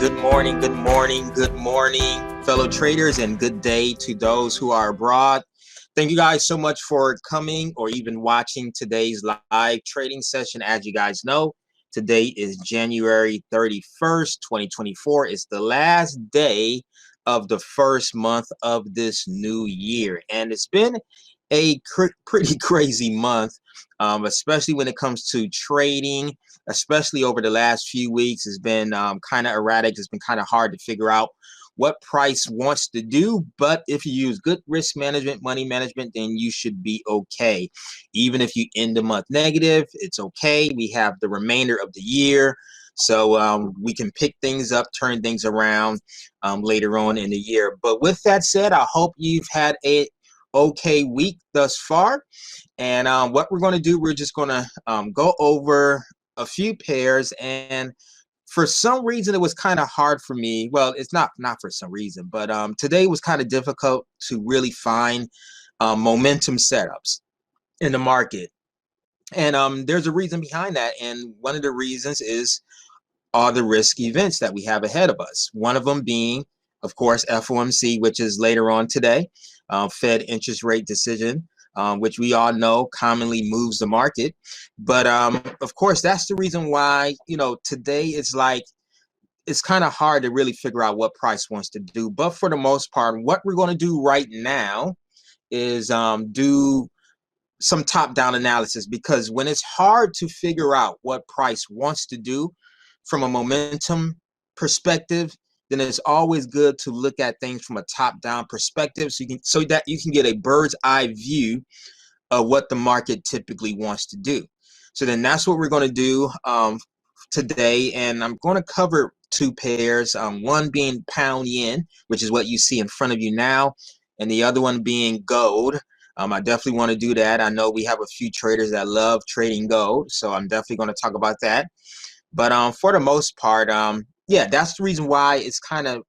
good morning, fellow traders, and good day to those who are abroad. Thank you guys so much for coming or even watching today's live trading session. As you guys know, today is January 31st, 2024. It's the last day of the first month of this new year, and it's been a pretty crazy month, especially when it comes to trading. Especially over the last few weeks, it's been kind of erratic. It's been kind of hard to figure out what price wants to do. But if you use good risk management, money management, then you should be okay. Even if you end the month negative, it's okay. We have the remainder of the year. So we can pick things up, turn things around later on in the year. But with that said, I hope you've had a okay week thus far. And what we're going to do, we're just going to go over a few pairs, and for some reason it was kind of hard for me. Well, it's not for some reason, but today was kind of difficult to really find momentum setups in the market, and there's a reason behind that. And one of the reasons is all the risk events that we have ahead of us. One of them being, of course, FOMC, which is later on today, Fed interest rate decision, which we all know commonly moves the market. But of course, that's the reason why, today it's kind of hard to really figure out what price wants to do. But for the most part, what we're going to do right now is do some top-down analysis, because when it's hard to figure out what price wants to do from a momentum perspective, then it's always good to look at things from a top-down perspective, so that you can get a bird's eye view of what the market typically wants to do. So then that's what we're going to do today, and I'm going to cover two pairs, one being pound yen, which is what you see in front of you now, and the other one being gold. I definitely want to do that. I know we have a few traders that love trading gold, so I'm definitely going to talk about that. But for the most part, yeah, that's the reason why it's kind of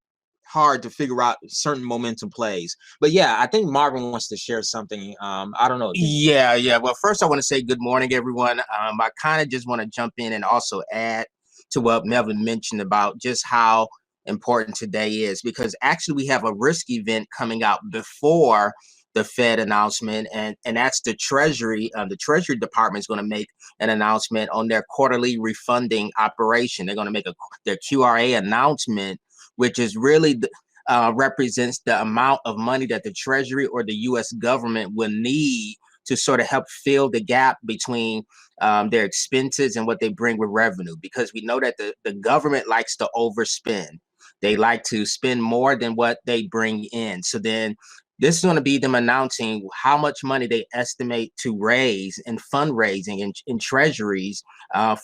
hard to figure out certain momentum plays. But yeah, I think Marvin wants to share something. I don't know. Yeah. Well, first I want to say good morning, everyone. I kind of just want to jump in and also add to what Melvin mentioned about just how important today is, because actually we have a risk event coming out before the Fed announcement, and that's the Treasury. The Treasury Department is going to make an announcement on their quarterly refunding operation. They're going to make their QRA announcement, which is really represents the amount of money that the Treasury or the U.S. government will need to sort of help fill the gap between their expenses and what they bring with revenue, because we know that the government likes to overspend. They like to spend more than what they bring in. So then this is going to be them announcing how much money they estimate to raise in fundraising in treasuries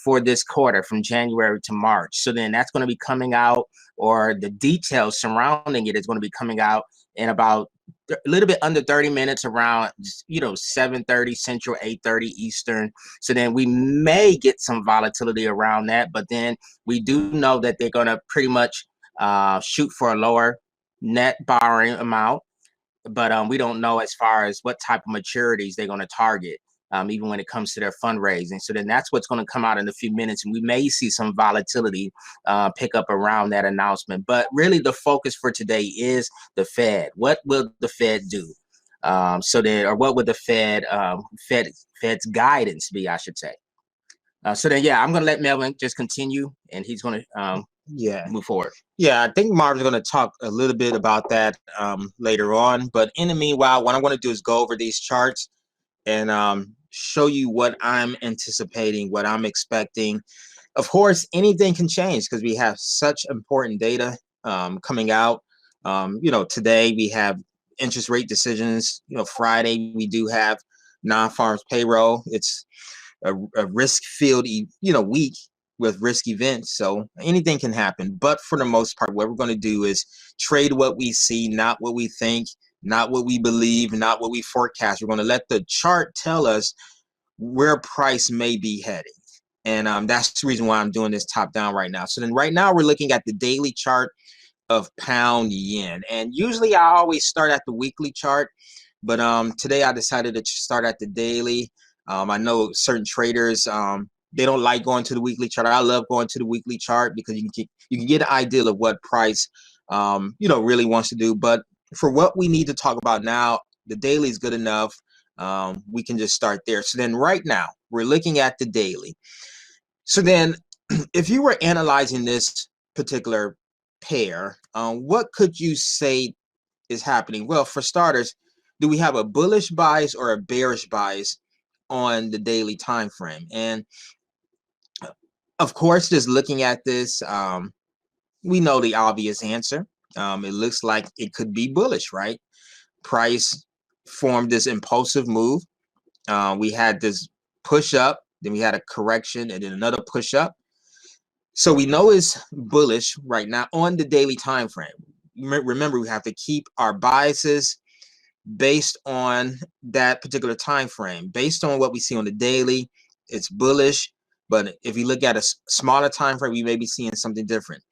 for this quarter from January to March. So then that's going to be coming out, or the details surrounding it is going to be coming out in about a little bit under 30 minutes, around 7:30 Central, 8:30 Eastern. So then we may get some volatility around that, but then we do know that they're going to pretty much shoot for a lower net borrowing amount. But we don't know as far as what type of maturities they're going to target, even when it comes to their fundraising. So then that's what's going to come out in a few minutes, and we may see some volatility pick up around that announcement. But really the focus for today is the Fed. What will the Fed do? Or what would the Fed's guidance be, I should say. So then, yeah, I'm going to let Melvin just continue, and he's going to move forward. Yeah, I think Marvin's going to talk a little bit about that later on. But in the meanwhile, what I'm going to do is go over these charts and show you what I'm anticipating, what I'm expecting. Of course, anything can change because we have such important data coming out. Today we have interest rate decisions. Friday we do have non-farms payroll. It's a risk-filled, week with risk events, so anything can happen. But for the most part, what we're going to do is trade what we see, not what we think, not what we believe, not what we forecast. We're going to let the chart tell us where price may be heading, and that's the reason why I'm doing this top down right now. So then right now we're looking at the daily chart of pound yen, and usually I always start at the weekly chart, but today I decided to start at the daily. I know certain traders they don't like going to the weekly chart. I love going to the weekly chart because you can get an idea of what price really wants to do. But for what we need to talk about now, the daily is good enough. We can just start there. So then right now we're looking at the daily. So then if you were analyzing this particular pair, what could you say is happening? Well, for starters, do we have a bullish bias or a bearish bias on the daily time frame? And of course, just looking at this, we know the obvious answer. It looks like it could be bullish, right? Price formed this impulsive move. We had this push up, then we had a correction, and then another push up. So we know it's bullish right now on the daily time frame. Remember, we have to keep our biases based on that particular time frame. Based on what we see on the daily, it's bullish. But if you look at a smaller time frame, we may be seeing something different.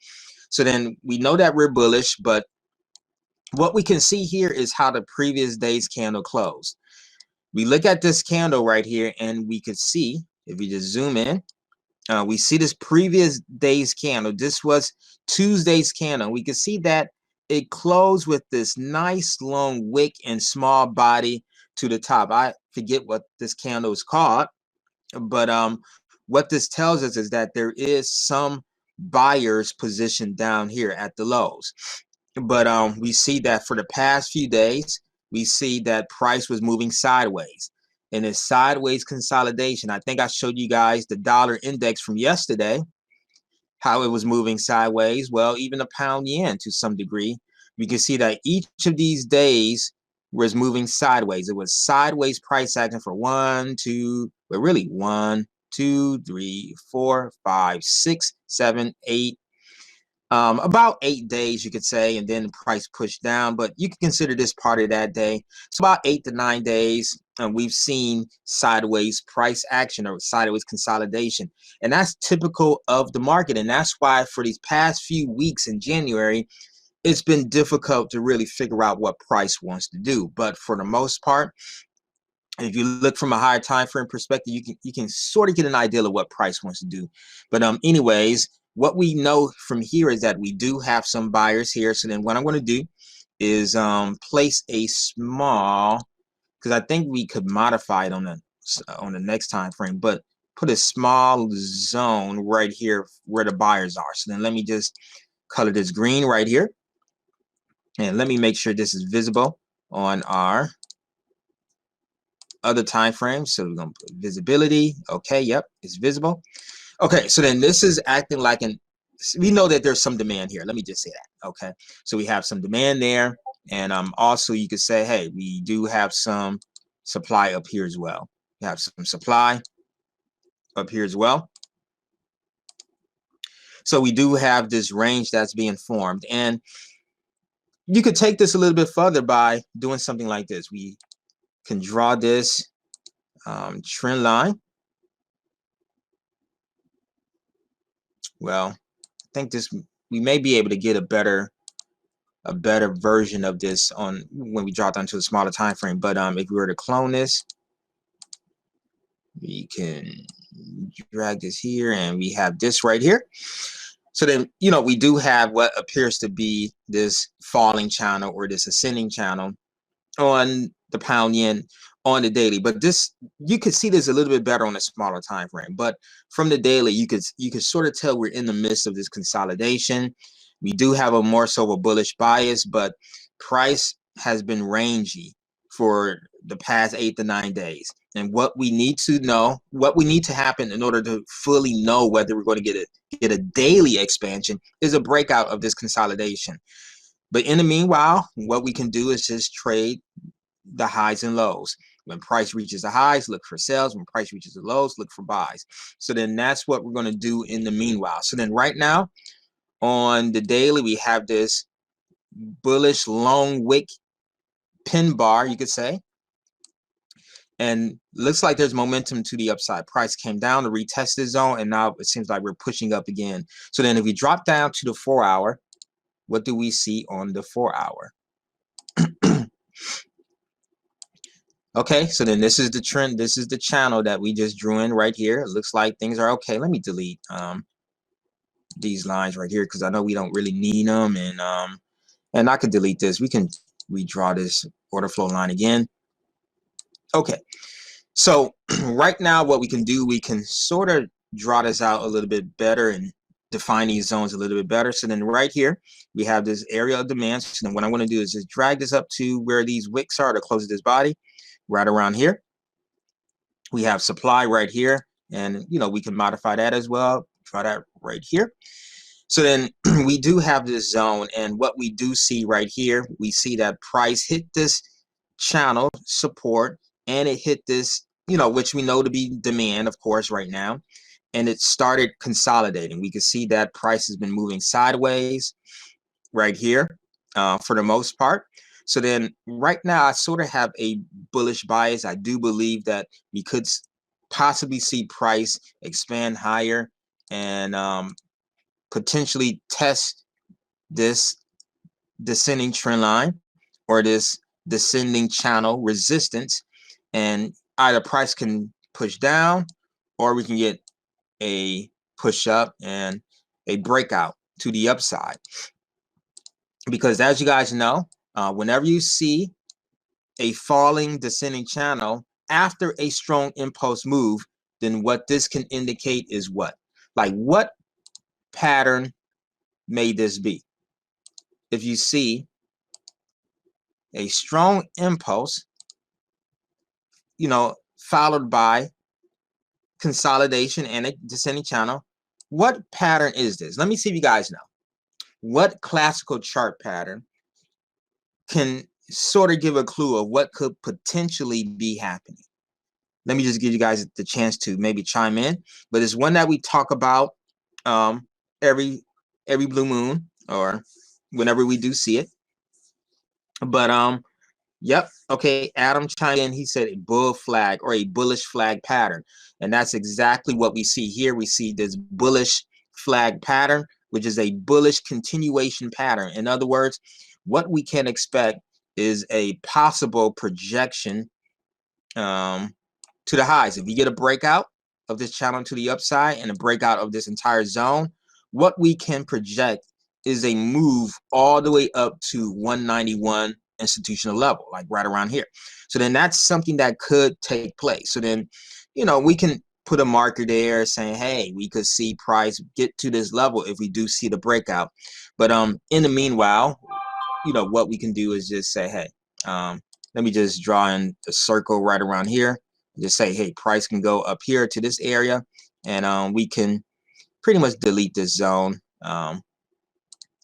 So then we know that we're bullish, but what we can see here is how the previous day's candle closed. We look at this candle right here, and we could see, if we just zoom in, we see this previous day's candle. This was Tuesday's candle. We can see that it closed with this nice long wick and small body to the top. I forget what this candle is called, but what this tells us is that there is some buyers positioned down here at the lows. But we see that for the past few days, we see that price was moving sideways. And it's sideways consolidation. I think I showed you guys the dollar index from yesterday, how it was moving sideways. Well, even the pound yen to some degree, we can see that each of these days was moving sideways. It was sideways price action for 1, 2, but really 1, 2, 3, 4, 5, 6, 7, 8. About 8 days, you could say, and then the price pushed down, but you can consider this part of that day. So about 8 to 9 days, we've seen sideways price action or sideways consolidation, and that's typical of the market. And that's why for these past few weeks in January, it's been difficult to really figure out what price wants to do. But for the most part, if you look from a higher time frame perspective, you can sort of get an idea of what price wants to do. But anyways, what we know from here is that we do have some buyers here. So then what I'm going to do is place a small, because I think we could modify it on the next time frame, but put a small zone right here where the buyers are. So then let me just color this green right here, and let me make sure this is visible on our other time frames. So we're going to put visibility. Okay, yep, it's visible. Okay, so then this is acting like we know that there's some demand here. Let me just say that. Okay, so we have some demand there, and also you could say, hey, we do have some supply up here as well. We have some supply up here as well. So we do have this range that's being formed, and you could take this a little bit further by doing something like this. We can draw this trend line. Well, I think we may be able to get a better version of this on when we drop down to a smaller time frame. But if we were to clone this, we can drag this here, and we have this right here. So then, we do have what appears to be this falling channel or this ascending channel on the pound yen on the daily. But you could see this a little bit better on a smaller time frame. But from the daily, you could sort of tell we're in the midst of this consolidation. We do have a more so of a bullish bias, but price has been rangy for the past 8 to 9 days. And what we need to know, what we need to happen in order to fully know whether we're going to get a daily expansion is a breakout of this consolidation. But in the meanwhile, what we can do is just trade the highs and lows. When price reaches the highs, look for sells. When price reaches the lows, look for buys. So then that's what we're going to do in the meanwhile. So then right now on the daily, we have this bullish long wick pin bar, you could say. And looks like there's momentum to the upside. Price came down to retest the zone, and now it seems like we're pushing up again. So then if we drop down to the 4 hour, what do we see on the 4 hour? Okay, so then this is the trend. This is the channel that we just drew in right here. It looks like things are okay. Let me delete these lines right here because I know we don't really need them, and I could delete this. We can redraw this order flow line again. Okay, so right now what we can do, we can sort of draw this out a little bit better and define these zones a little bit better. So then right here we have this area of demand. So then what I'm going to do is just drag this up to where these wicks are to close this body, right around here. We have supply right here, and we can modify that as well. Try that right here. So then we do have this zone, and what we do see right here, we see that price hit this channel support, and it hit this, which we know to be demand, of course, right now, and it started consolidating. We can see that price has been moving sideways right here for the most part. So then right now I sort of have a bullish bias. I do believe that we could possibly see price expand higher and potentially test this descending trend line or this descending channel resistance, and either price can push down or we can get a push up and a breakout to the upside. Because as you guys know, whenever you see a falling descending channel after a strong impulse move, then what this can indicate is what? Like, what pattern may this be? If you see a strong impulse, followed by consolidation and a descending channel, what pattern is this? Let me see if you guys know. What classical chart pattern can sort of give a clue of what could potentially be happening? Let me just give you guys the chance to maybe chime in, but it's one that we talk about every blue moon or whenever we do see it. But yep, okay, Adam chimed in. He said a bull flag or a bullish flag pattern, and that's exactly what we see here. We see this bullish flag pattern, which is a bullish continuation pattern. In other words, what we can expect is a possible projection to the highs. If you get a breakout of this channel to the upside and a breakout of this entire zone, what we can project is a move all the way up to 191 institutional level, like right around here. So then that's something that could take place. So then, we can put a marker there saying, hey, we could see price get to this level if we do see the breakout. But in the meanwhile, what we can do is just say, hey, let me just draw in a circle right around here. Just say, hey, price can go up here to this area, and we can pretty much delete this zone. But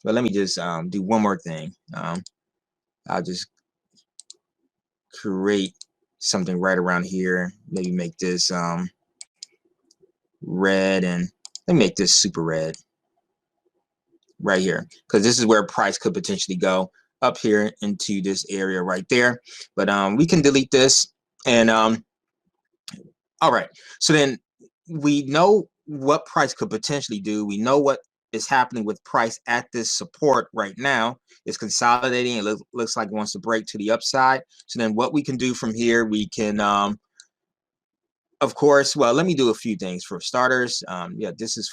let me just do one more thing. I'll just create something right around here. Maybe make this red, and let me make this super red right here, because this is where price could potentially go up here into this area right there. But we can delete this, and all right, so then we know what price could potentially do. We know what is happening with price at this support right now. It's consolidating. It looks like it wants to break to the upside. So then what we can do from here, we can, of course, well, let me do a few things for starters. Yeah, this is,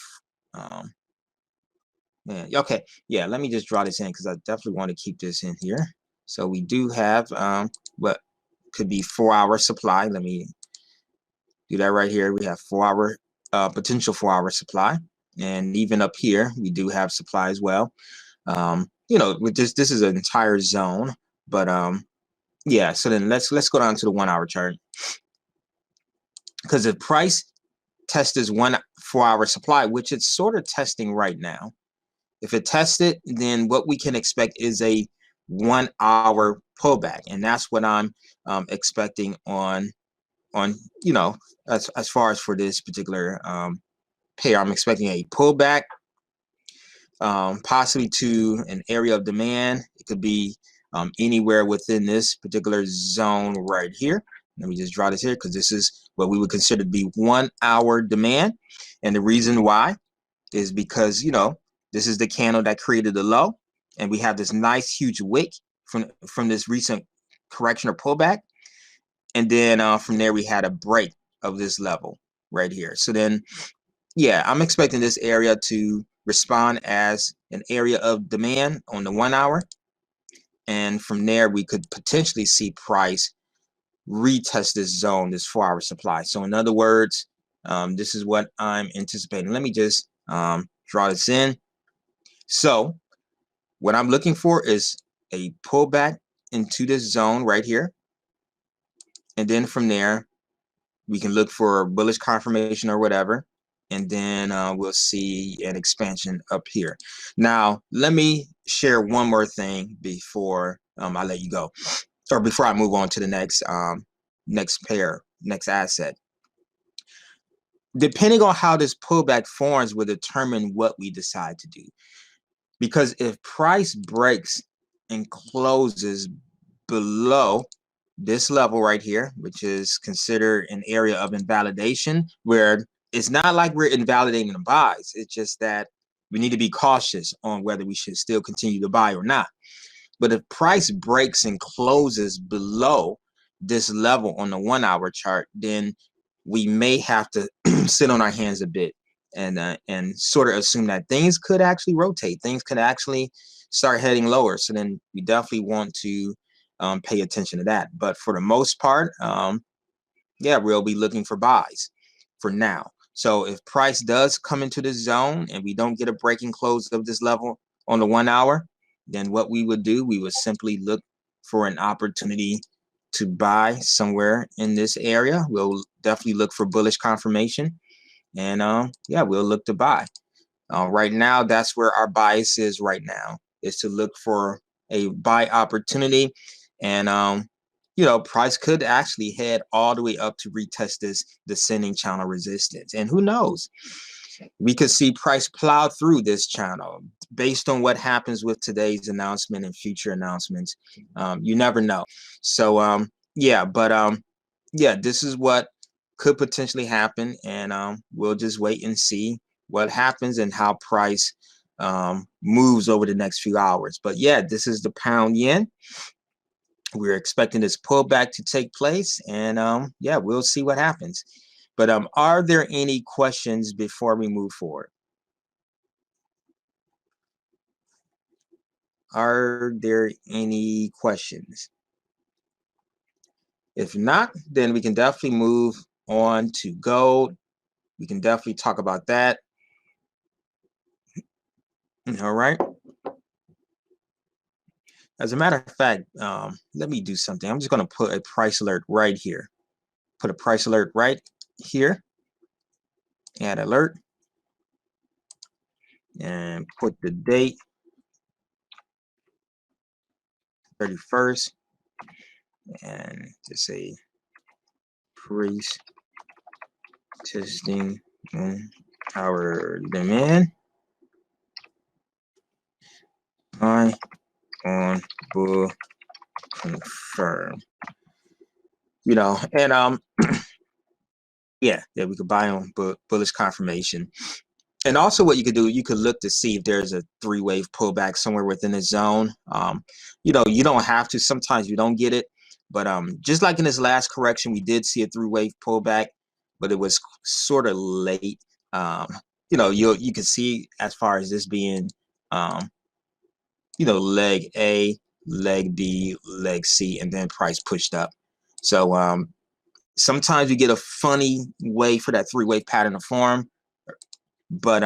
okay. Yeah, let me just draw this in because I definitely want to keep this in here. So we do have what could be 4-hour supply. Let me do that right here. We have 4-hour potential 4-hour supply, and even up here we do have supply as well. With this is an entire zone, but yeah. So then let's go down to the 1-hour chart, because if price tests this 4-hour supply, which it's sort of testing right now, if it tests it, then what we can expect is a 1-hour pullback, and that's what I'm expecting on as far as for this particular pair. I'm expecting a pullback, possibly to an area of demand. It could be anywhere within this particular zone right here. Let me just draw this here because this is what we would consider to be 1-hour demand, and the reason why is because this is the candle that created the low, and we have this nice huge wick from this recent correction or pullback. And then from there, we had a break of this level right here. So then, yeah, I'm expecting this area to respond as an area of demand on the 1 hour. And from there, we could potentially see price retest this zone, this 4 hour supply. So in other words, this is what I'm anticipating. Let me just draw this in. So what I'm looking for is a pullback into this zone right here. And then from there, we can look for bullish confirmation or whatever. And then we'll see an expansion up here. Now, let me share one more thing before I let you go, or before I move on to the next next asset. Depending on how this pullback forms will determine what we decide to do. Because if price breaks and closes below this level right here, which is considered an area of invalidation, where it's not like we're invalidating the buys. It's just that we need to be cautious on whether we should still continue to buy or not. But if price breaks and closes below this level on the 1 hour chart, then we may have to sit on our hands a bit and sort of assume that things could actually rotate. Things could actually start heading lower. So then we definitely want to pay attention to that. But for the most part, yeah, we'll be looking for buys for now. So if price does come into this zone and we don't get a breaking close of this level on the 1 hour, then what we would do, we would simply look for an opportunity to buy somewhere in this area. We'll definitely look for bullish confirmation, and yeah, we'll look to buy. Right now, that's where our bias is right now, is to look for a buy opportunity. And you know, price could actually head all the way up to retest this descending channel resistance. And who knows, we could see price plow through this channel based on what happens with today's announcement and future announcements. You never know. So yeah, but yeah, this is what could potentially happen, and we'll just wait and see what happens and how price moves over the next few hours. But yeah, this is the pound yen. We're expecting this pullback to take place, and yeah, we'll see what happens. But are there any questions before we move forward? Are there any questions? If not, then we can definitely move on to gold. We can definitely talk about that. All right. As a matter of fact, let me do something. I'm just going to put a price alert right here. Put a price alert right here. Add alert. And put the date, 31st. And just say price testing our demand. Buy on bull confirm. You know, and yeah, we could buy on bullish confirmation. And also what you could do, you could look to see if there's a 3-wave pullback somewhere within the zone. You know, you don't have to. Sometimes you don't get it. But just like in this last correction, we did see a 3-wave pullback, but it was sort of late. You know, you can see as far as this being, you know, leg A, leg B, leg C, and then price pushed up. So sometimes you get a funny way for that 3-wave pattern to form. But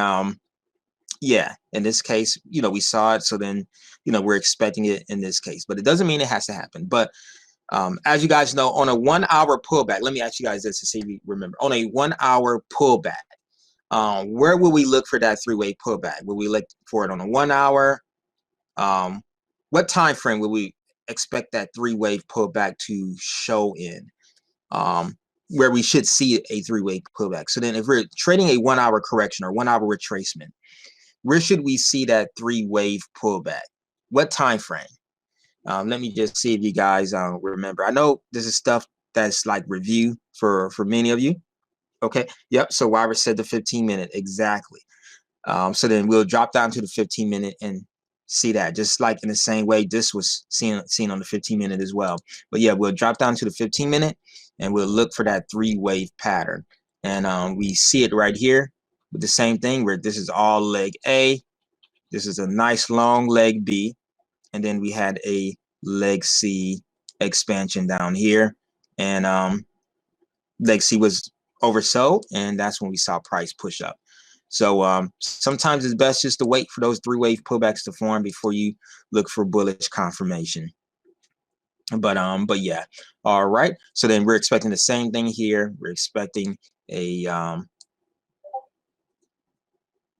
yeah, in this case, you know, we saw it. So then, you know, we're expecting it in this case. But it doesn't mean it has to happen. But as you guys know, on a 1 hour pullback, let me ask you guys this to see if you remember. On a 1 hour pullback, where will we look for that 3-wave pullback? Will we look for it on a 1 hour? What time frame will we expect that 3-wave pullback to show in? Where we should see a 3-wave pullback. So then if we're trading a 1 hour correction or 1 hour retracement, where should we see that 3-wave pullback? What time frame? Let me just see if you guys remember. I know this is stuff that's like review for many of you. Okay. Yep. So Wyra said the 15-minute exactly. So then we'll drop down to the 15-minute, and See that, just like in the same way this was seen on the 15-minute as well. But yeah, we'll drop down to the 15-minute and we'll look for that 3-wave pattern. And we see it right here with the same thing where this is all leg A. This is a nice long leg B. And then we had a leg C expansion down here. And leg C was oversold, and that's when we saw price push up. So sometimes it's best just to wait for those 3-wave pullbacks to form before you look for bullish confirmation. But yeah, all right. So then we're expecting the same thing here. We're expecting a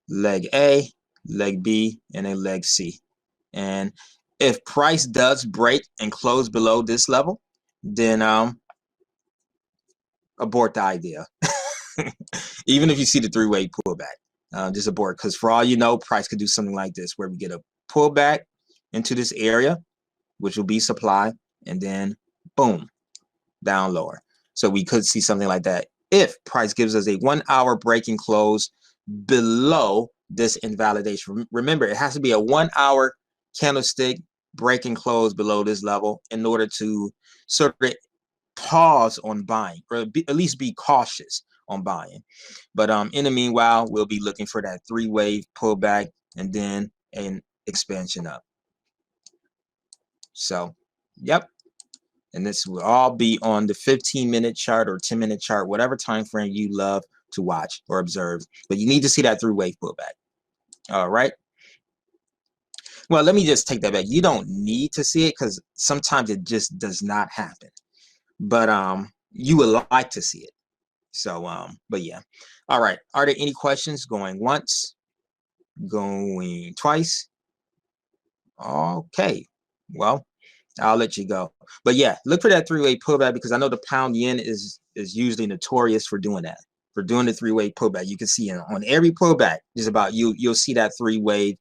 leg A, leg B, and a leg C. And if price does break and close below this level, then abort the idea. Even if you see the 3-wave pullback, just abort, because for all you know, price could do something like this where we get a pullback into this area, which will be supply, and then boom, down lower. So we could see something like that if price gives us a 1-hour break and close below this invalidation. Remember, it has to be a 1-hour candlestick break and close below this level in order to sort of pause on buying, or at least be cautious on buying. But in the meanwhile, we'll be looking for that 3-wave pullback and then an expansion up. So yep, and this will all be on the 15-minute chart or 10-minute chart, whatever time frame you love to watch or observe. But you need to see that 3-wave pullback. All right. Well, let me just take that back. You don't need to see it because sometimes it just does not happen. But you would like to see it. So but yeah. All right. Are there any questions? Going once, going twice? Okay. Well, I'll let you go. But yeah, look for that 3-wave pullback, because I know the pound yen is usually notorious for doing that, for doing the 3-wave pullback. You can see on every pullback, just about you'll see that 3-wave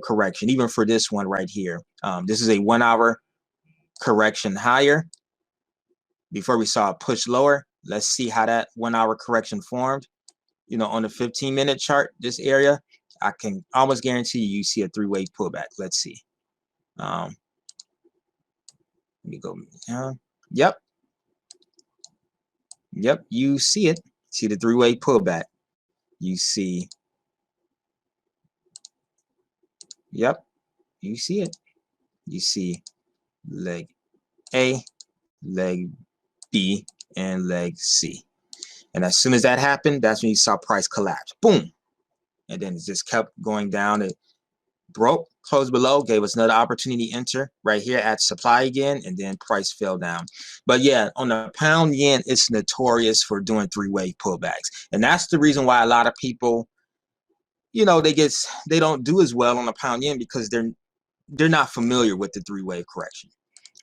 correction. Even for this one right here, this is a 1-hour correction higher before we saw a push lower. Let's see how that 1-hour correction formed. You know, on the 15-minute chart, this area, I can almost guarantee you see a 3-wave pullback. Let's see. Let me go. Yep. Yep. You see it. See the 3-wave pullback. You see. Yep. You see it. You see leg A, leg B, and leg C. And as soon as that happened, that's when you saw price collapse. Boom. And then it just kept going down. It broke, closed below, gave us another opportunity to enter right here at supply again, and then price fell down. But yeah, on the pound yen, it's notorious for doing 3-wave pullbacks. And that's the reason why a lot of people, you know, they don't do as well on the pound yen, because they're not familiar with the 3-wave correction.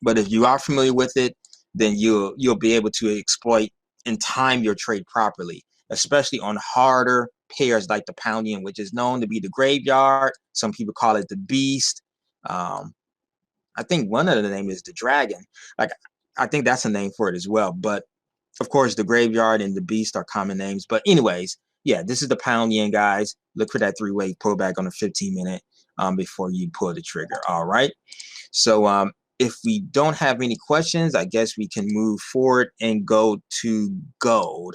But if you are familiar with it, then you'll be able to exploit and time your trade properly, especially on harder pairs like the pound yen, which is known to be the graveyard. Some people call it the beast. I think one of the name is the dragon. Like, I think that's a name for it as well. But of course, the graveyard and the beast are common names. But anyways, yeah, this is the pound yen, guys. Look for that 3-wave pullback on the 15-minute before you pull the trigger. All right. So if we don't have any questions, I guess we can move forward and go to gold.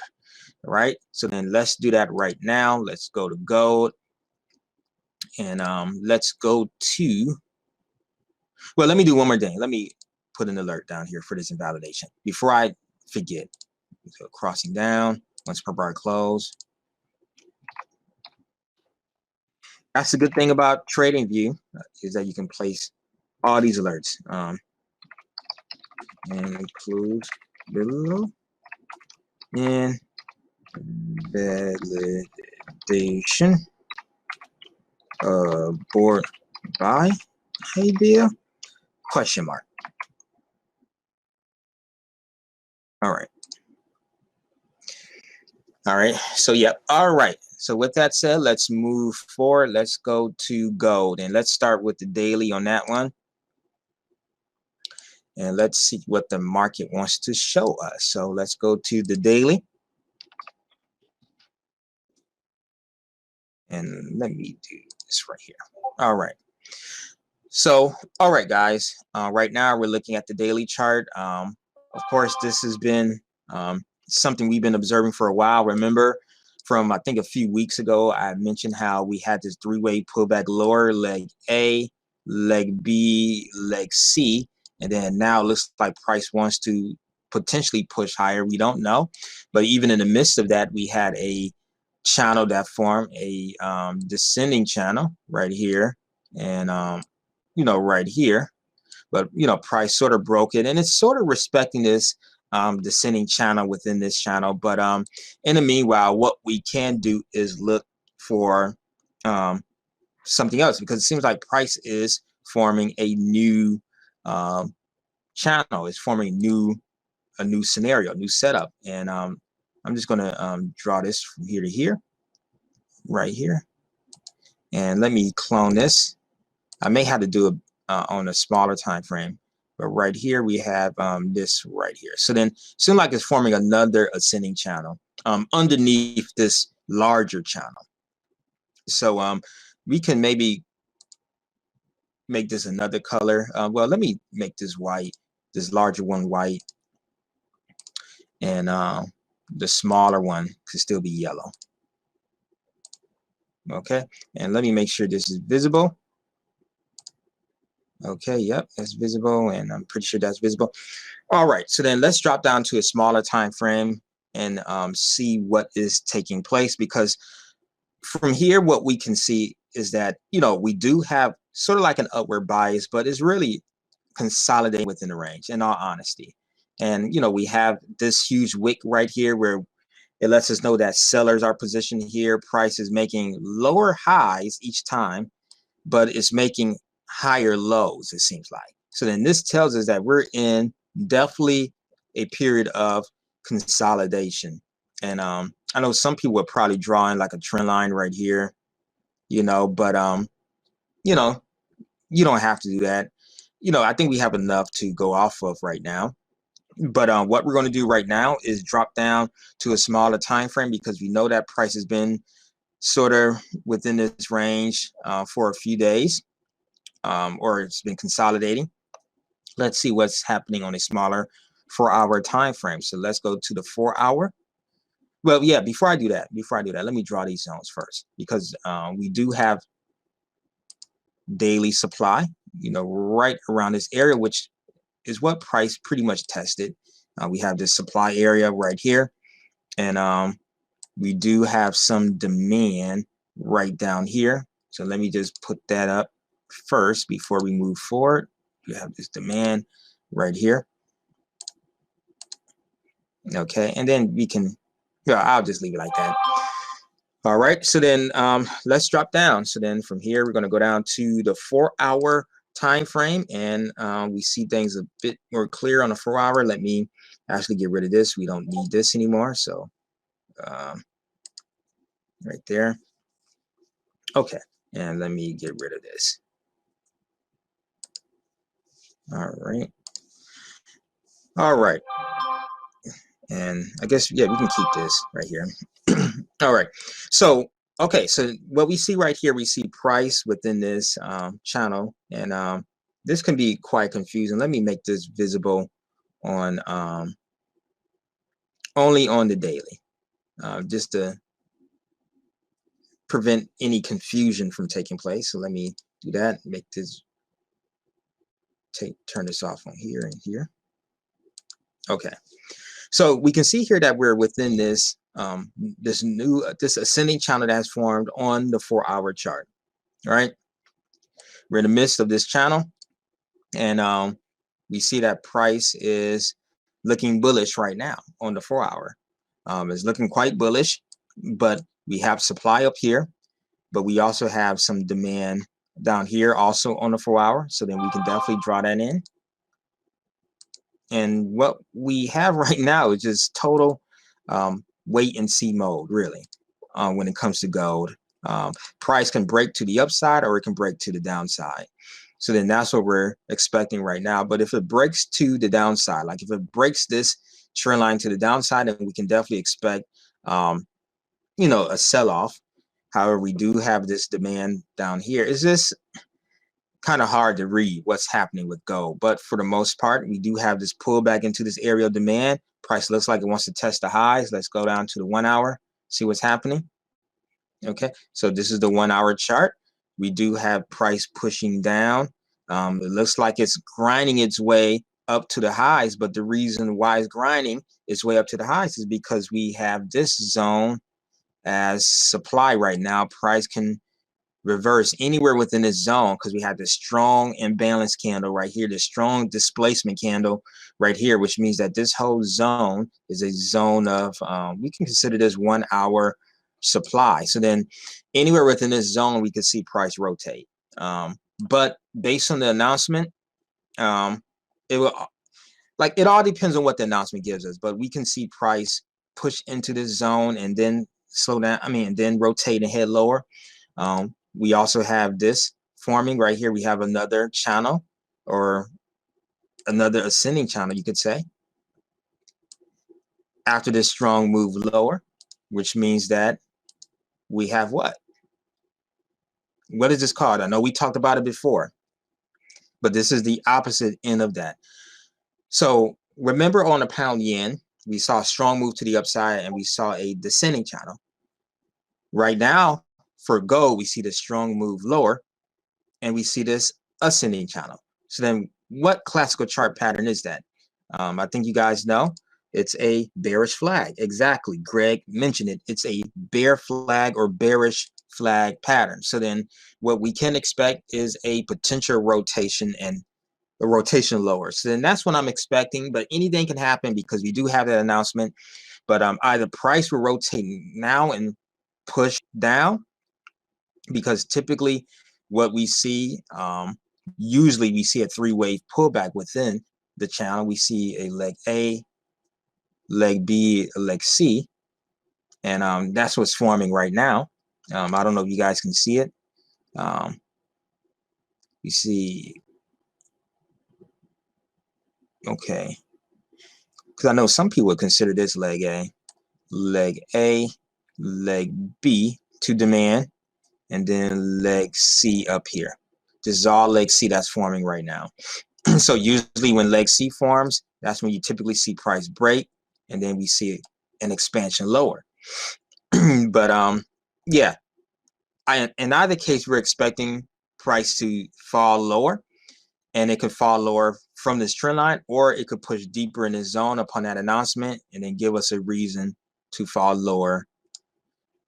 All right. So then let's do that right now. Let's go to gold. And let's go to, well, let me do one more thing. Let me put an alert down here for this invalidation before I forget. So crossing down, once per bar close. That's the good thing about TradingView, is that you can place all these alerts and include below invalidation board buy idea question mark. All right. All right. So yeah. All right. So with that said, let's move forward. Let's go to gold, and let's start with the daily on that one. And let's see what the market wants to show us. So let's go to the daily. And let me do this right here. All right. So, all right, guys. Right now, we're looking at the daily chart. Of course, this has been something we've been observing for a while. Remember, from I think a few weeks ago, I mentioned how we had this three-way pullback lower, leg A, leg B, leg C, and then now it looks like price wants to potentially push higher. We don't know, but even in the midst of that, we had a channel that formed a descending channel right here, and right here, but price sort of broke it, and it's sort of respecting this descending channel within this channel. But in the meanwhile, what we can do is look for something else, because it seems like price is forming a new channel. It's forming a new scenario, a new setup, and I'm just going to draw this from here to here, right here, and let me clone this. I may have to do it on a smaller time frame, but right here we have this right here. So then, seems like it's forming another ascending channel underneath this larger channel. So we can maybe make this another color. Well, let me make this white, this larger one white, and the smaller one could still be yellow. Okay, and let me make sure this is visible. Okay, yep, that's visible, and I'm pretty sure that's visible. All right, so then let's drop down to a smaller time frame and see what is taking place, because from here, what we can see is that, we do have sort of like an upward bias, but it's really consolidating within the range, in all honesty. And, we have this huge wick right here where it lets us know that sellers are positioned here. Price is making lower highs each time, but it's making higher lows, it seems like. So then this tells us that we're in definitely a period of consolidation. And I know some people are probably drawing like a trend line right here, but you know, you don't have to do that. I think we have enough to go off of right now. But what we're going to do right now is drop down to a smaller time frame, because we know that price has been sort of within this range for a few days, or it's been consolidating. Let's see what's happening on a smaller 4-hour time frame. So let's go to the 4-hour. Well, yeah, before I do that, let me draw these zones first, because we do have daily supply, right around this area, which is what price pretty much tested. We have this supply area right here, and we do have some demand right down here. So let me just put that up first before we move forward. You have this demand right here. Okay, and then we can, I'll just leave it like that. All right, so then let's drop down. So then from here, we're going to go down to the 4-hour time frame, and we see things a bit more clear on the 4-hour. Let me actually get rid of this. We don't need this anymore. So right there. Okay, and let me get rid of this. All right. All right. And I guess, yeah, we can keep this right here. All right. So, okay. So what we see right here, we see price within this channel, and this can be quite confusing. Let me make this visible on only on the daily, just to prevent any confusion from taking place. So let me do that. Make this, turn this off on here and here. Okay. So we can see here that we're within this this ascending channel that has formed on the 4-hour chart. All right, we're in the midst of this channel, and we see that price is looking bullish right now on the 4-hour. It's looking quite bullish, but we have supply up here, but we also have some demand down here also on the 4-hour. So then we can definitely draw that in. And what we have right now is just total wait and see mode, really, when it comes to gold. Price can break to the upside or it can break to the downside. So then that's what we're expecting right now. But if it breaks to the downside, like if it breaks this trend line to the downside, then we can definitely expect, a sell-off. However, we do have this demand down here. Is this, kind of hard to read what's happening with gold. But for the most part, we do have this pullback into this area of demand. Price looks like it wants to test the highs. Let's go down to the 1 hour, see what's happening. Okay, so this is the 1 hour chart. We do have price pushing down. It looks like it's grinding its way up to the highs, but the reason why it's grinding its way up to the highs is because we have this zone as supply right now. Price can reverse anywhere within this zone because we have this strong imbalance candle right here, this strong displacement candle right here, which means that this whole zone is a zone of, we can consider this 1 hour supply. So then anywhere within this zone, we could see price rotate. But based on the announcement, it will, like, it all depends on what the announcement gives us, but we can see price push into this zone and then slow down, and then rotate and head lower. We also have this forming right here. We have another channel, or another ascending channel, you could say, after this strong move lower, which means that we have what? What is this called? I know we talked about it before, but this is the opposite end of that. So remember, on the pound yen, we saw a strong move to the upside and we saw a descending channel. Right now, for gold, we see the strong move lower and we see this ascending channel. So then what classical chart pattern is that? I think you guys know it's a bearish flag. Exactly. Greg mentioned it. It's a bear flag or bearish flag pattern. So then what we can expect is a potential rotation and a rotation lower. So then that's what I'm expecting, but anything can happen because we do have that announcement. But either price will rotate now and push down, because typically what we see, usually we see a three-wave pullback within the channel. We see a leg A, leg B, a leg C, and that's what's forming right now. I don't know if you guys can see it. You see, okay, because I know some people would consider this leg A, leg B to demand, and then leg C up here. This is all leg C that's forming right now. So usually when leg C forms, that's when you typically see price break, and then we see an expansion lower. But yeah, in either case, we're expecting price to fall lower, and it could fall lower from this trend line, or it could push deeper in this zone upon that announcement and then give us a reason to fall lower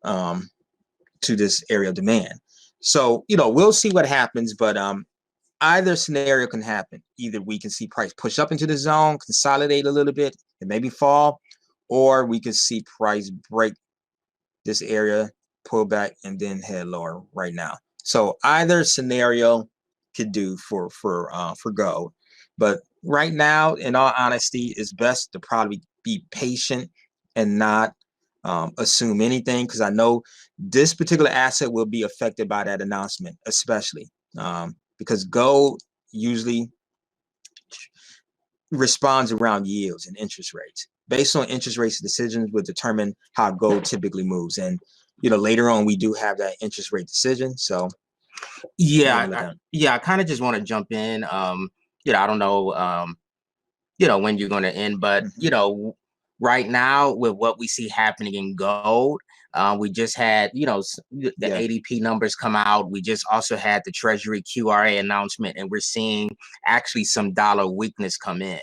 to this area of demand. So, we'll see what happens, but either scenario can happen. Either we can see price push up into the zone, consolidate a little bit, and maybe fall, or we could see price break this area, pull back, and then head lower right now. So either scenario could do for gold. But right now, in all honesty, it's best to probably be patient and not assume anything, because I know this particular asset will be affected by that announcement, especially because gold usually responds around yields and interest rates. Based on interest rates, decisions will determine how gold typically moves. And later on, we do have that interest rate decision. So yeah, I kind of just want to jump in. I don't know, when you're going to end, but right now with what we see happening in gold, we just had, the ADP numbers come out. We just also had the Treasury QRA announcement, and we're seeing actually some dollar weakness come in.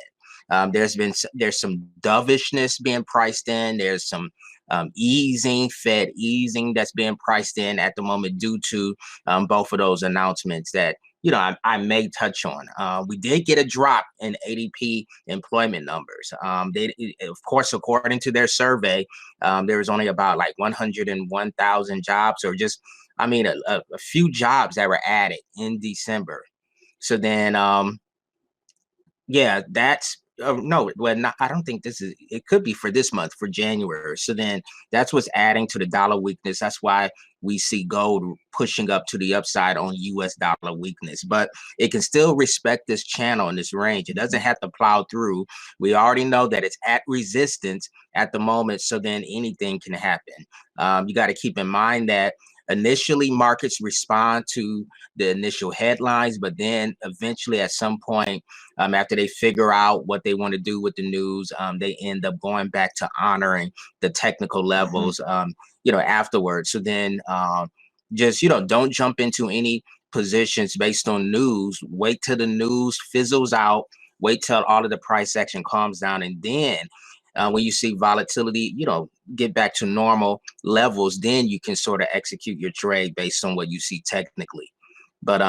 There's some dovishness being priced in. There's some Fed easing that's being priced in at the moment due to both of those announcements that I may touch on. We did get a drop in ADP employment numbers. Of course, according to their survey, there was only about like 101,000 jobs, or just, a few jobs that were added in December. So then, yeah, that's no, well, not, I don't think this is, it could be for this month, for January. So then that's what's adding to the dollar weakness. That's why we see gold pushing up to the upside on US dollar weakness, but it can still respect this channel in this range. It doesn't have to plow through. We already know that it's at resistance at the moment. So then anything can happen. You got to keep in mind that initially markets respond to the initial headlines, but then eventually at some point, after they figure out what they want to do with the news, they end up going back to honoring the technical levels, afterwards. So then just, don't jump into any positions based on news. Wait till the news fizzles out. Wait till all of the price action calms down, and then when you see volatility, get back to normal levels, then you can sort of execute your trade based on what you see technically. But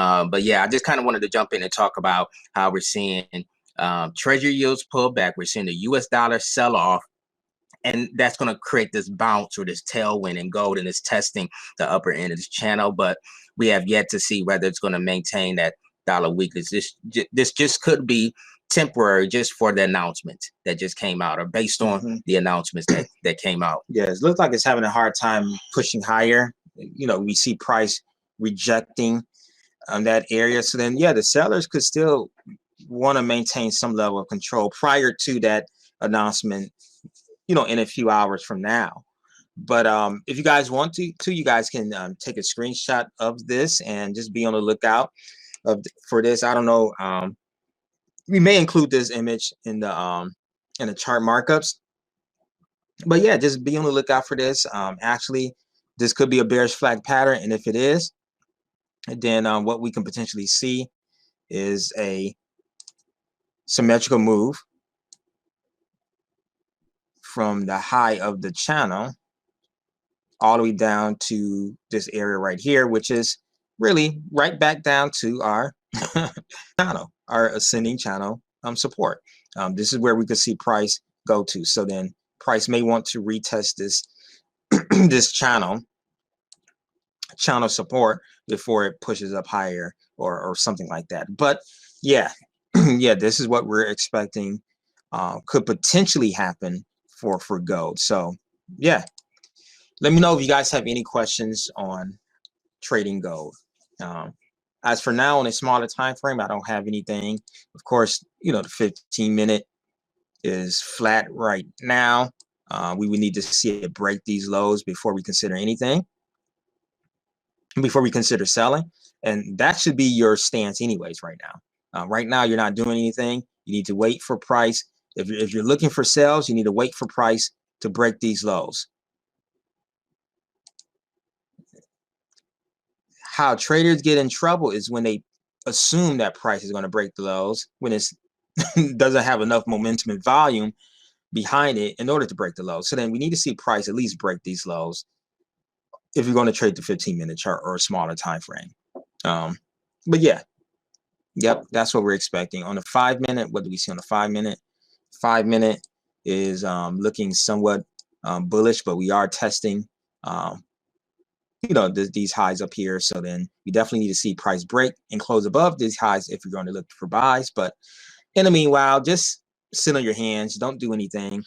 yeah, I just kind of wanted to jump in and talk about how we're seeing treasury yields pull back. We're seeing the US dollar sell off, and that's going to create this bounce or this tailwind in gold, and it's testing the upper end of this channel. But we have yet to see whether it's going to maintain that dollar weakness. This just could be temporary, just for the announcement that just came out, or based on the announcements that came out. Yeah, it looks like it's having a hard time pushing higher. We see price rejecting that area. So then, yeah, the sellers could still want to maintain some level of control prior to that announcement, in a few hours from now. But if you guys want to, you guys can take a screenshot of this and just be on the lookout for this. I don't know. We may include this image in the chart markups. But yeah, just be on the lookout for this. Actually, this could be a bearish flag pattern, and if it is, then what we can potentially see is a symmetrical move from the high of the channel all the way down to this area right here, which is really right back down to our channel, our ascending channel support. This is where we could see price go to. So then price may want to retest this this channel support before it pushes up higher or something like that. But yeah, yeah, this is what we're expecting could potentially happen for gold. So yeah, let me know if you guys have any questions on trading gold. As for now, on a smaller time frame, I don't have anything. Of course, the 15-minute is flat right now. We would need to see it break these lows before we consider anything, before we consider selling. And that should be your stance anyways right now. Right now, you're not doing anything. You need to wait for price. If you're looking for sales, you need to wait for price to break these lows. How traders get in trouble is when they assume that price is going to break the lows when it doesn't have enough momentum and volume behind it in order to break the lows. So then we need to see price at least break these lows if you're going to trade the 15-minute chart or a smaller time frame. But yeah, yep, that's what we're expecting. On the 5-minute, what do we see on the 5-minute? 5-minute is looking somewhat bullish, but we are testing these highs up here. So then you definitely need to see price break and close above these highs if you're going to look for buys. But in the meanwhile, just sit on your hands. Don't do anything.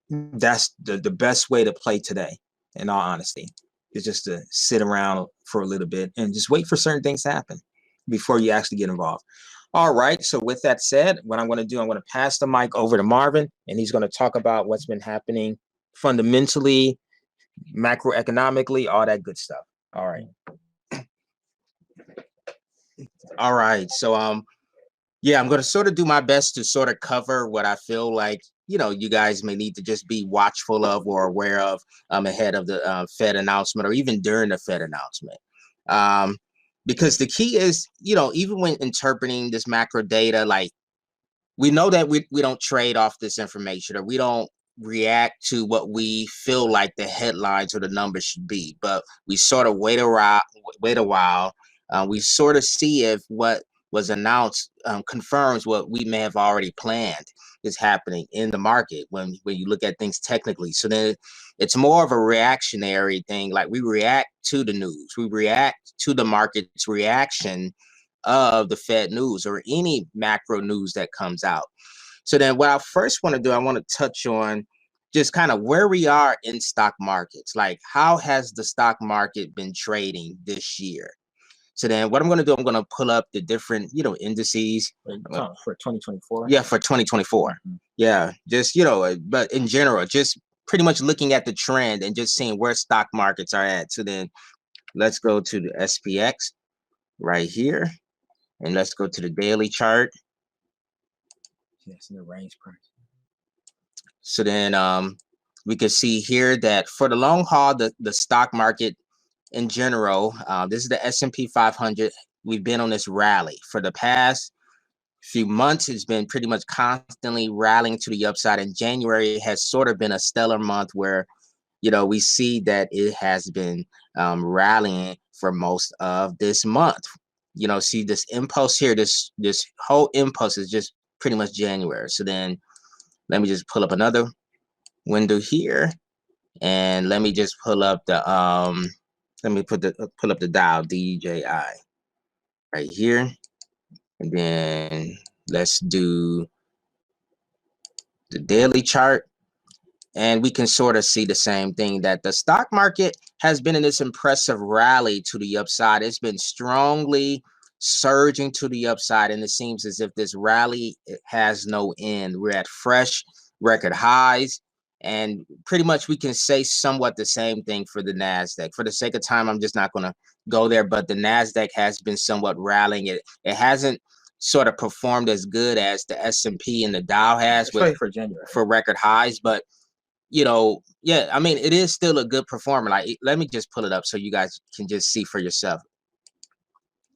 That's the best way to play today, in all honesty, is just to sit around for a little bit and just wait for certain things to happen before you actually get involved. All right. So with that said, what I'm going to do, I'm going to pass the mic over to Marvin, and he's going to talk about what's been happening fundamentally, macroeconomically, all that good stuff. All right. All right. So yeah, I'm going to sort of do my best to sort of cover what I feel like you guys may need to just be watchful of or aware of ahead of the Fed announcement, or even during the Fed announcement. Because the key is, even when interpreting this macro data, like, we know that we don't trade off this information, or we don't react to what we feel like the headlines or the numbers should be, but we sort of wait a while. We sort of see if what was announced confirms what we may have already planned is happening in the market when you look at things technically. So then it's more of a reactionary thing. Like, we react to the news, we react to the market's reaction of the Fed news or any macro news that comes out. So then what I first want to do, I want to touch on just kind of where we are in stock markets. Like, how has the stock market been trading this year? So then what I'm going to do, I'm going to pull up the different, indices. For 2024? Yeah, for 2024. Yeah, just, but in general, just pretty much looking at the trend and just seeing where stock markets are at. So then let's go to the SPX right here, and let's go to the daily chart. Yes, in the range price. So then we can see here that for the long haul, the stock market in general, this is the S&P 500. We've been on this rally for the past few months. It's been pretty much constantly rallying to the upside, and January has sort of been a stellar month where, you know, we see that it has been rallying for most of this month. You know, see this impulse here, this whole impulse is just pretty much January. So then let me just pull up another window here, and let me just pull up the let me pull up the Dow DJI right here, and then let's do the daily chart. And we can sort of see the same thing, that the stock market has been in this impressive rally to the upside. It's been strongly surging to the upside, and it seems as if this rally has no end. We're at fresh record highs, and pretty much we can say somewhat the same thing for the NASDAQ. For the sake of time, I'm just not going to go there, but the NASDAQ has been somewhat rallying. It hasn't sort of performed as good as the S&P and the Dow has for January, for record highs, but you know, yeah, I mean, it is still a good performer. Like, let me just pull it up so you guys can just see for yourself.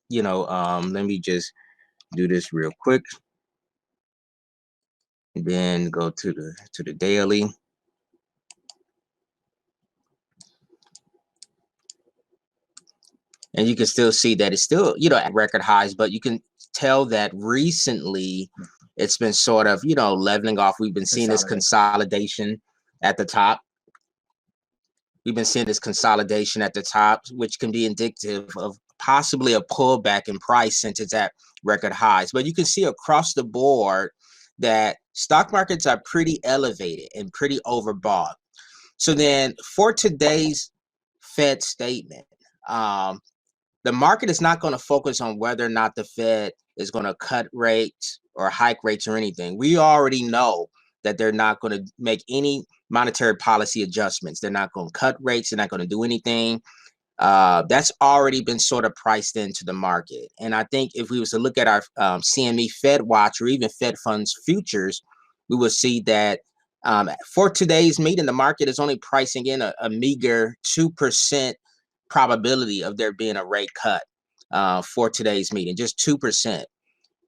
You know, let me just do this real quick, and then go to the daily. And you can still see that it's still, you know, at record highs, but you can tell that recently it's been sort of, you know, leveling off. We've been seeing this consolidation at the top. We've been seeing this consolidation at the top, which can be indicative of possibly a pullback in price since it's at record highs. But you can see across the board that stock markets are pretty elevated and pretty overbought. So then for today's Fed statement, the market is not going to focus on whether or not the Fed is going to cut rates or hike rates or anything. We already know that they're not going to make any monetary policy adjustments. They're not going to cut rates. They're not going to do anything. That's already been sort of priced into the market. And I think if we was to look at our CME Fed Watch or even Fed Funds futures, we will see that for today's meeting, the market is only pricing in a meager 2% probability of there being a rate cut for today's meeting, just 2%.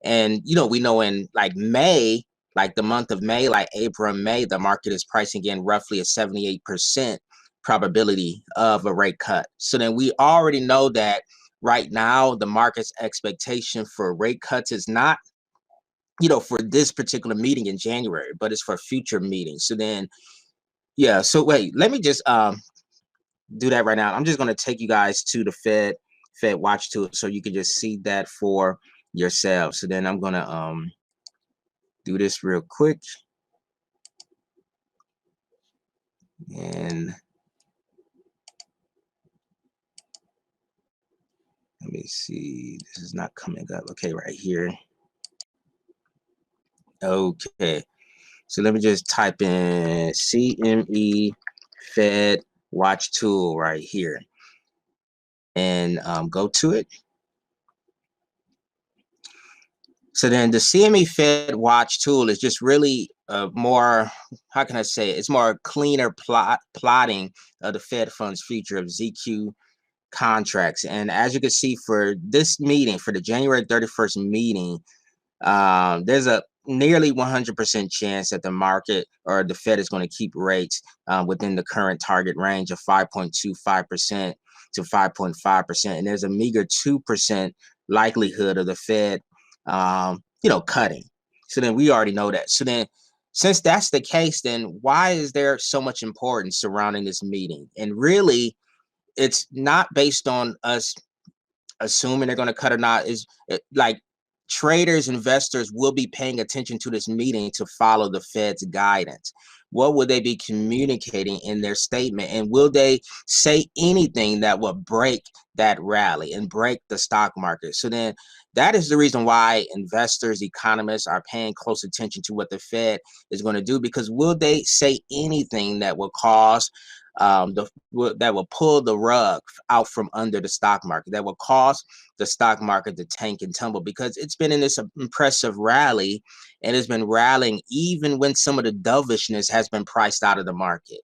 And, you know, we know in like May, like the month of May, like April and May, the market is pricing in roughly a 78% probability of a rate cut. So then we already know that right now the market's expectation for rate cuts is not, you know, for this particular meeting in January, but it's for future meetings. So then, yeah, so wait, let me just do that right now. I'm just going to take you guys to the Fed Watch tool so you can just see that for yourself. So then I'm going to do this real quick, and let me see, this is not coming up. Okay, right here. Okay, so let me just type in CME Fed Watch tool right here, and go to it. So then the CME Fed Watch tool is just really more, how can I say it? It's more cleaner plotting of the Fed funds future of ZQ contracts. And as you can see for this meeting, for the January 31st meeting, there's a nearly 100% chance that the market or the Fed is going to keep rates within the current target range of 5.25% to 5.5%. And there's a meager 2% likelihood of the Fed you know, cutting. So then we already know that. So then, since that's the case, then why is there so much importance surrounding this meeting? And really, it's not based on us assuming they're going to cut or not. Is like traders, investors will be paying attention to this meeting to follow the Fed's guidance. What will they be communicating in their statement? And will they say anything that will break that rally and break the stock market? So then that is the reason why investors, economists are paying close attention to what the Fed is going to do, because will they say anything that will cause that will pull the rug out from under the stock market, that will cause the stock market to tank and tumble, because it's been in this impressive rally, and it's been rallying even when some of the dovishness has been priced out of the market.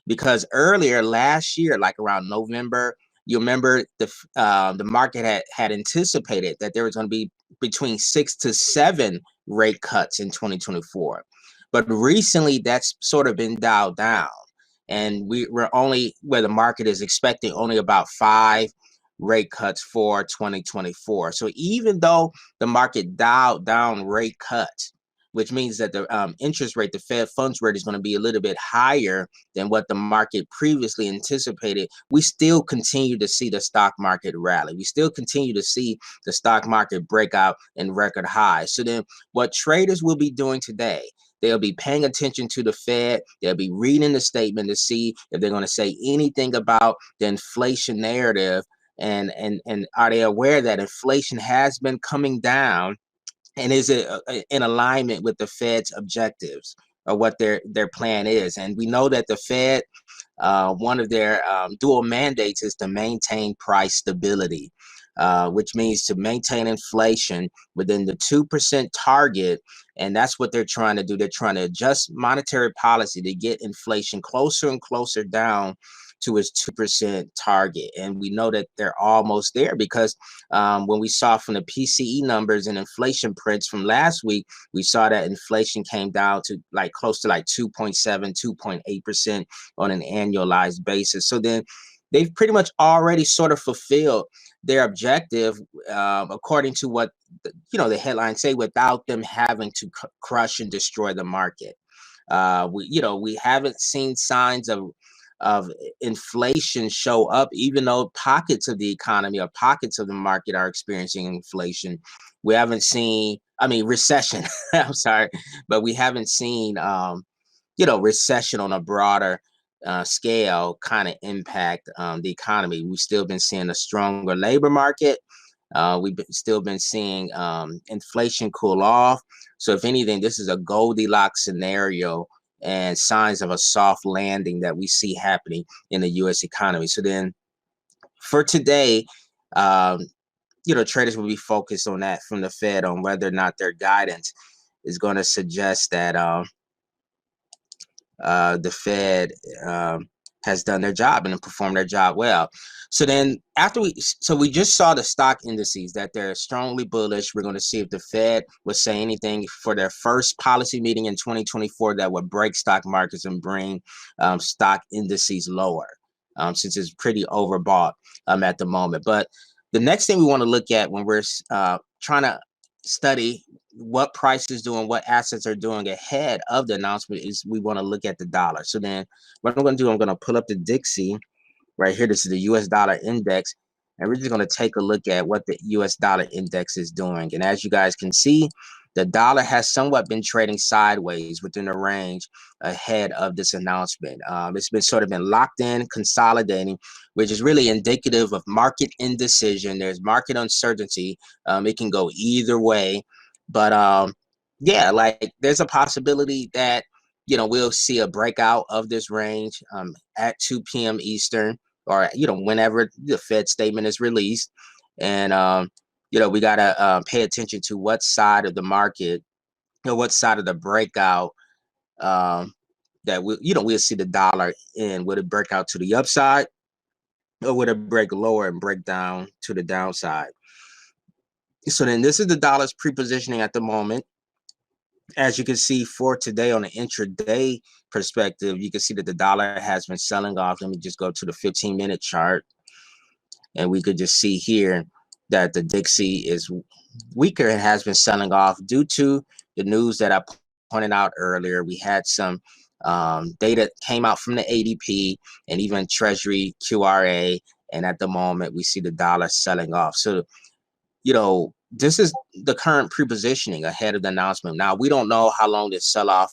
Because earlier last year, like around November, you remember the market had anticipated that there was going to be between 6 to 7 rate cuts in 2024. But recently, that's sort of been dialed down, and we're only where the market is expecting only about 5 rate cuts for 2024. So even though the market dialed down rate cuts, which means that the interest rate, the Fed funds rate, is going to be a little bit higher than what the market previously anticipated, we still continue to see the stock market rally. We still continue to see the stock market break out in record highs. So then what traders will be doing today, they'll be paying attention to the Fed. They'll be reading the statement to see if they're going to say anything about the inflation narrative. And are they aware that inflation has been coming down? And is it in alignment with the Fed's objectives or what their plan is? And we know that the Fed, one of their dual mandates is to maintain price stability, which means to maintain inflation within the 2% target. And that's what they're trying to do. They're trying to adjust monetary policy to get inflation closer and closer down to its 2% target. And we know that they're almost there, because when we saw from the PCE numbers and inflation prints from last week, we saw that inflation came down to like close to like 2.7, 2.8% on an annualized basis. So then they've pretty much already sort of fulfilled their objective, according to what the headlines say, without them having to crush and destroy the market. We haven't seen signs of inflation show up, even though pockets of the economy or pockets of the market are experiencing inflation. We haven't seen, recession. I'm sorry, but we haven't seen, recession on a broader scale kind of impact the economy. We've still been seeing a stronger labor market. We've still been seeing inflation cool off. So if anything, this is a Goldilocks scenario and signs of a soft landing that we see happening in the U.S. economy. So then for today, traders will be focused on that from the Fed, on whether or not their guidance is going to suggest that the Fed has done their job and performed their job well. So then we just saw the stock indices that they're strongly bullish. We're going to see if the Fed will say anything for their first policy meeting in 2024 that would break stock markets and bring stock indices lower, since it's pretty overbought at the moment. But the next thing we want to look at when we're trying to study what price is doing, what assets are doing ahead of the announcement, is we want to look at the dollar. So then what I'm going to do, I'm going to pull up the Dixie right here. This is the US dollar index, and we're just going to take a look at what the US dollar index is doing. And as you guys can see, the dollar has somewhat been trading sideways within a range ahead of this announcement. It's been sort of been locked in, consolidating, which is really indicative of market indecision. There's market uncertainty. It can go either way. But yeah, like there's a possibility that we'll see a breakout of this range at 2 p.m. Eastern, or whenever the Fed statement is released. And we gotta pay attention to what side of the market, what side of the breakout that we'll see the dollar in. Would it break out to the upside, or would it break lower and break down to the downside? So then this is the dollar's pre-positioning at the moment. As you can see for today on the intraday perspective, you can see that the dollar has been selling off. Let me just go to the 15-minute chart, and we could just see here that the Dixie is weaker and has been selling off due to the news that I pointed out earlier. We had some data came out from the ADP and even Treasury QRA, and at the moment we see the dollar selling off. So this is the current pre-positioning ahead of the announcement. Now, we don't know how long this sell-off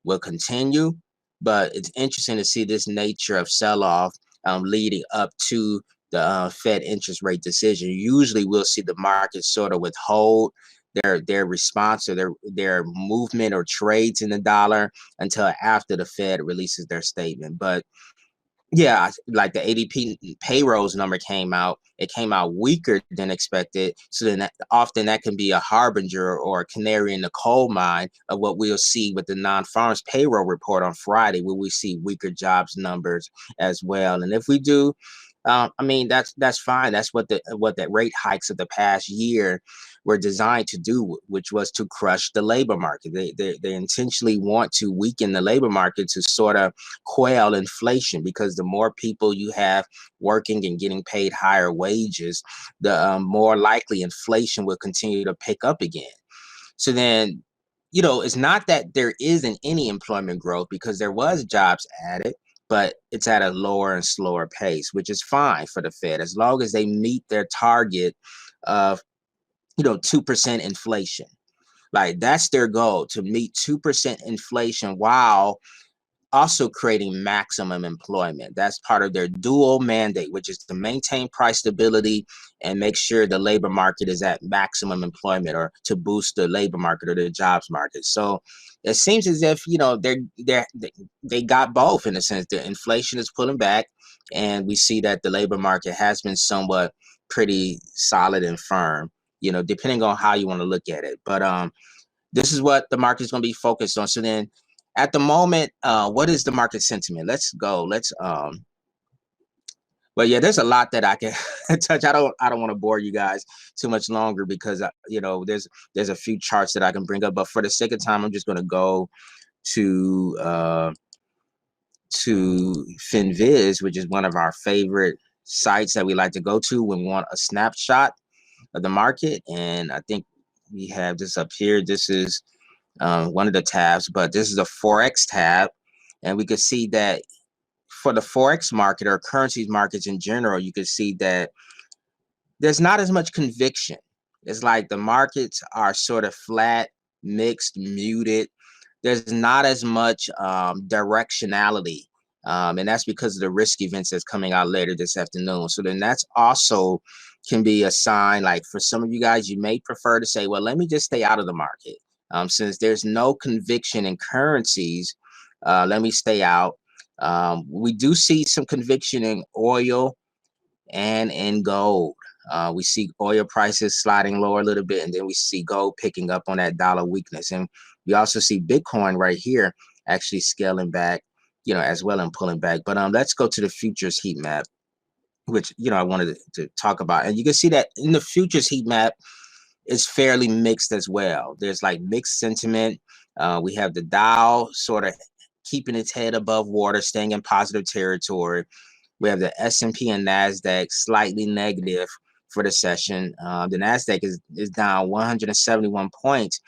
will continue, but it's interesting to see this nature of sell-off leading up to the Fed interest rate decision. Usually we'll see the market sort of withhold their response or their movement or trades in the dollar until after the Fed releases their statement. But yeah, like the ADP payrolls number came out. It came out weaker than expected. So then often that can be a harbinger or a canary in the coal mine of what we'll see with the non-farms payroll report on Friday, where we see weaker jobs numbers as well. And if we do, I mean, that's fine. That's what that rate hikes of the past year were designed to do, which was to crush the labor market. They intentionally want to weaken the labor market to sort of quell inflation, because the more people you have working and getting paid higher wages, the more likely inflation will continue to pick up again. So then, it's not that there isn't any employment growth, because there was jobs added, but it's at a lower and slower pace, which is fine for the Fed as long as they meet their target of 2% inflation. Like, that's their goal, to meet 2% inflation while also creating maximum employment. That's part of their dual mandate, which is to maintain price stability and make sure the labor market is at maximum employment, or to boost the labor market or the jobs market. So it seems as if they got both, in a sense. The inflation is pulling back, and we see that the labor market has been somewhat pretty solid and firm, depending on how you want to look at it. But this is what the market is going to be focused on. So then, at the moment, what is the market sentiment? Let's go. But yeah, there's a lot that I can touch. I don't want to bore you guys too much longer, because there's a few charts that I can bring up. But for the sake of time, I'm just going to go to FinViz, which is one of our favorite sites that we like to go to when we want a snapshot of the market. And I think we have this up here. This is one of the tabs, but this is the Forex tab. And we could see that for the Forex market, or currencies markets in general, you could see that there's not as much conviction. It's like the markets are sort of flat, mixed, muted. There's not as much directionality. And that's because of the risk events that's coming out later this afternoon. So then that's also can be a sign, like for some of you guys, you may prefer to say, well, let me just stay out of the market. Since there's no conviction in currencies, let me stay out. We do see some conviction in oil and in gold. We see oil prices sliding lower a little bit, and then we see gold picking up on that dollar weakness. And we also see Bitcoin right here actually scaling back, as well, and pulling back. But let's go to the futures heat map, which, I wanted to talk about. And you can see that in the futures heat map, it's fairly mixed as well. There's like mixed sentiment. We have the Dow sort of keeping its head above water, staying in positive territory. We have the S&P and NASDAQ slightly negative for the session. The NASDAQ is down 171 points.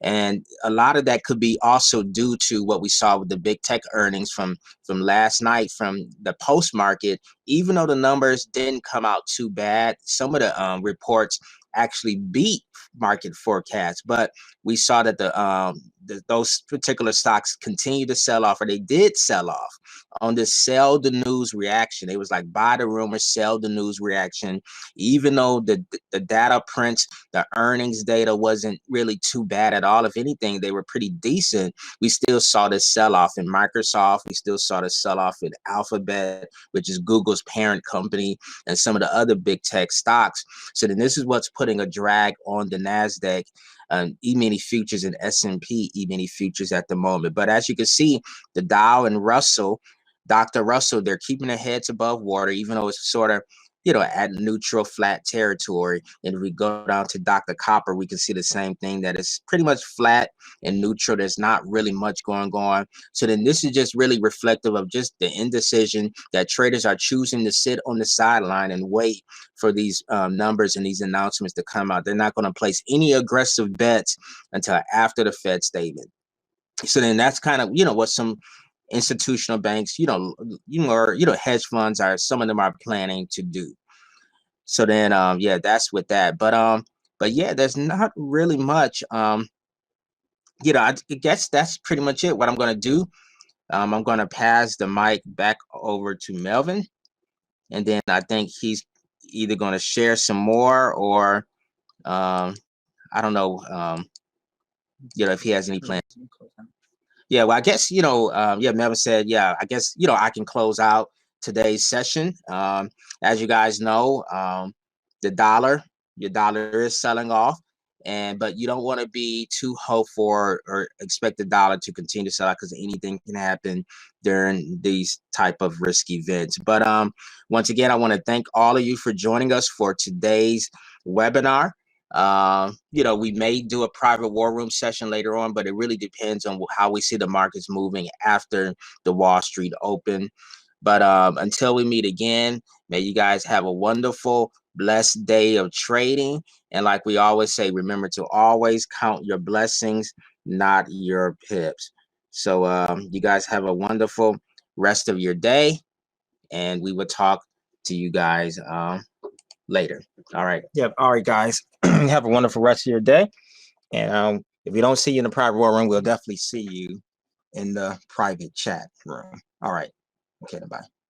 And a lot of that could be also due to what we saw with the big tech earnings from last night, from the post market. Even though the numbers didn't come out too bad, some of the reports actually beat market forecasts. But we saw that those particular stocks continue to sell off, or they did sell off on this sell the news reaction. It was like buy the rumor, sell the news reaction. Even though the data prints, the earnings data wasn't really too bad at all. If anything, they were pretty decent. We still saw this sell-off in Microsoft. We still saw the sell-off in Alphabet, which is Google's parent company, and some of the other big tech stocks. So then this is what's putting a drag on the NASDAQ, E-mini futures, and S&P E-mini futures at the moment. But as you can see, the Dow and Russell, Dr. Russell, they're keeping their heads above water, even though it's sort of, at neutral flat territory. And if we go down to Dr. Copper, we can see the same thing, that it's pretty much flat and neutral. There's not really much going on. So then this is just really reflective of just the indecision that traders are choosing to sit on the sideline and wait for these numbers and these announcements to come out. They're not going to place any aggressive bets until after the Fed statement. So then that's kind of, what some institutional banks, hedge funds some of them are planning to do. So then, that's with that. But yeah, there's not really much. I guess that's pretty much it. What I'm going to do, I'm going to pass the mic back over to Melvin. and then I think he's either going to share some more, or I don't know, if he has any plans. Yeah, well, I guess, Melvin said, yeah, I guess, I can close out today's session. As you guys know, your dollar is selling off, but you don't want to be too hopeful or expect the dollar to continue to sell out, because anything can happen during these type of risk events. But once again, I want to thank all of you for joining us for today's webinar. We may do a private war room session later on, but it really depends on how we see the markets moving after the Wall Street open. But until we meet again, may you guys have a wonderful, blessed day of trading. And like we always say, remember to always count your blessings, not your pips. So you guys have a wonderful rest of your day, and we will talk to you guys later. All right. Yep. All right, guys. Have a wonderful rest of your day. And if we don't see you in the private war room, we'll definitely see you in the private chat room. All right. Okay, bye.